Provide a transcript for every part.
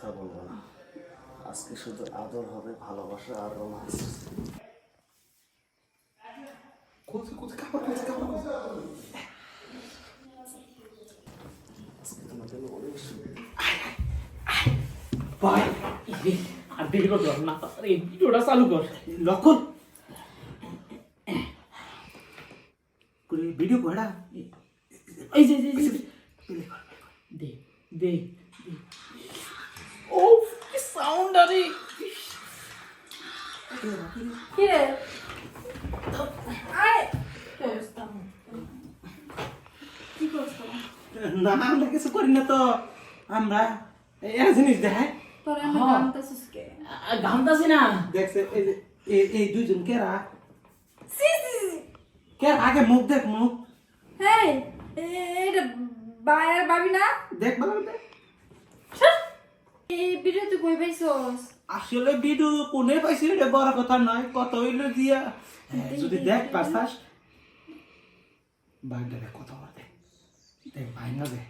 কথা বলবো না, আজকে শুধু আদর হবে, ভালোবাসা আর রোমান্স। আজকে তোমার জন্য অনেক ভাই আর দেরি করতে হবে না, এই ভিডিওটা চালু কর। লক্ষণ ভিডিও করা এই যে দে দে ও কি সাউন্ড আরে কি রে আরে কি করছ না, আমরা কিছু করি না তো। আমরা এই জিনিস দেখাই তোর আমি হ্যাঁ। গানতাছিস কে গামতাছি না। দেখছে এই যে এই দুইজন কেরা সি সি কে আগে মুখ দেখ, মুখ হেই এটা বায়ার ভাবি না দেখ ভালো দেখ। এই ভিডিও তুই কই পাইছস আসলে ভিডিও কোনে পাইছি এটা বড় কথা নয়, কত হইলো দিয়া যদি দেখ পারছাস বাইরে কত বড় দেখ ভাই না দেখ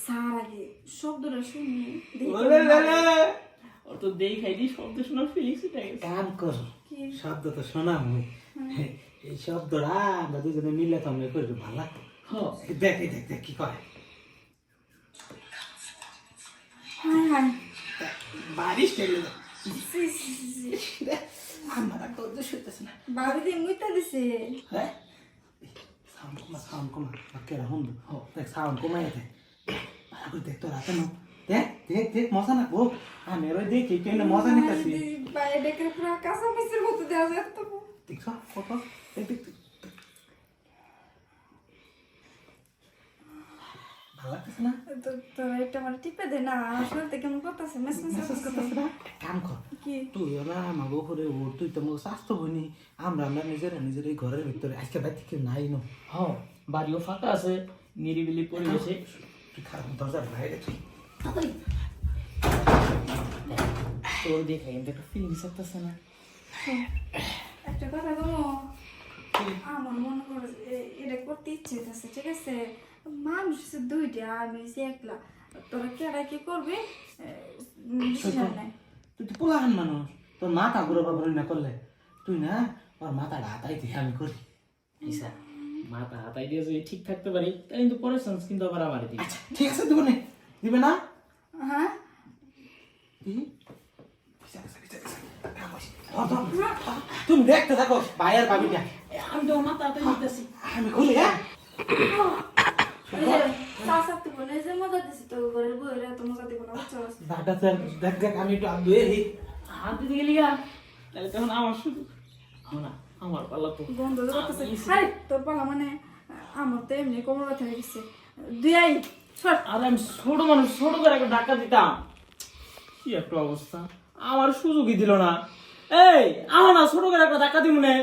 সার আগে শব্দটা শুনি ওরে রে ও তো দেখাই দি শব্দ শোনার ফিলিংস এটা কাম কর, কি শব্দ তো শোনাম এই শব্দটা আমরা দুজনে মিলে তো আমরা করি ভালো লাগতো। হ্যাঁ দেখ এই দেখ দেখ কি করে হাই হাই বারিশ টেলে সি সি সি আমার তো উদ্দেশ্য হইতেছে না। ভাবি দিয়ে মুইতা দিছে হ্যাঁ সাউন্ড কমা কেরা হুন্দ দেখ সাউন্ড কমাই দে ভালো করে দেখ তো রাতে না দেখ দেখ দেখ মজা না গো, আমি এর দেখি কেন মজা নিতেছি। বাইরে দেখে পুরো কাঁচা পিসের মতো দেওয়া যায় তো দেখছ কত দেখ দেখ ভালো লাগতেছে না? তোর একটা মানে টিপে দে না আসলে তো কেমন করতেছে মেসেজ মেসেজ করতেছে না? কাম কর কি তুই ওরা আমাকে উপরে ওর, তুই তো আমাকে স্বাস্থ্য বইনি, আমরা নিজের এই ঘরের ভিতরে আজকে বাইরে থেকে নাই নো। হ্যাঁ বাড়িও ফাঁকা আছে, নিরিবিলি পরিবেশে। তুই খারাপ দরজার বাইরে তুই তোর দেখাই কিন্তু একটা ফিলিংস আসতেছে না। একটা কথা বলো আমার মনে করে এটা করতে ইচ্ছে আছে ঠিক আছে মানুষ হচ্ছে দুইটা আমি হচ্ছে একলা তোরা কেডা কি করবে ডিসিশন নাই তুই তো পোলাহান মানুষ, তোর মাথা ঘুরে বাবরি না করলে তুই না ওর মাথাটা হাতাই দিয়ে আমি করি। আচ্ছা মাথা হাতাই দিয়ে যদি ঠিক থাকতে পারি তাহলে কিন্তু পরে চান্স কিন্তু আবার আমারই দিই। আচ্ছা ঠিক আছে দিবে না, দিবে না হ্যাঁ তুমি দেখতে থাকো ভাইয়ের ভাবিটা আমি তো মাথা হাতাই দিতেছি। আমি খুলি। হ্যাঁ সাথে বলে যে মজা দিছি তো ঘরের বইরা তো মজা দিব না বুঝছো দেখ দেখ আমি একটু আগ ধুয়ে দিই। হাত দিতে গেলি গা তাহলে তখন আমার শুধু না আমার পাল্লা তো গন্ধ করতেছে আরে তোর পালা মানে আমার তো এমনি কোমর ব্যথা হয়ে গেছে দুই শর্ট আর আমি ছোট মানুষ, ছোট করে একটা ধাক্কা দিতাম, কি একটা অবস্থা, আমার সুযোগই দিল না। এই আমার না ছোট করে একটা ধাক্কা দিব না।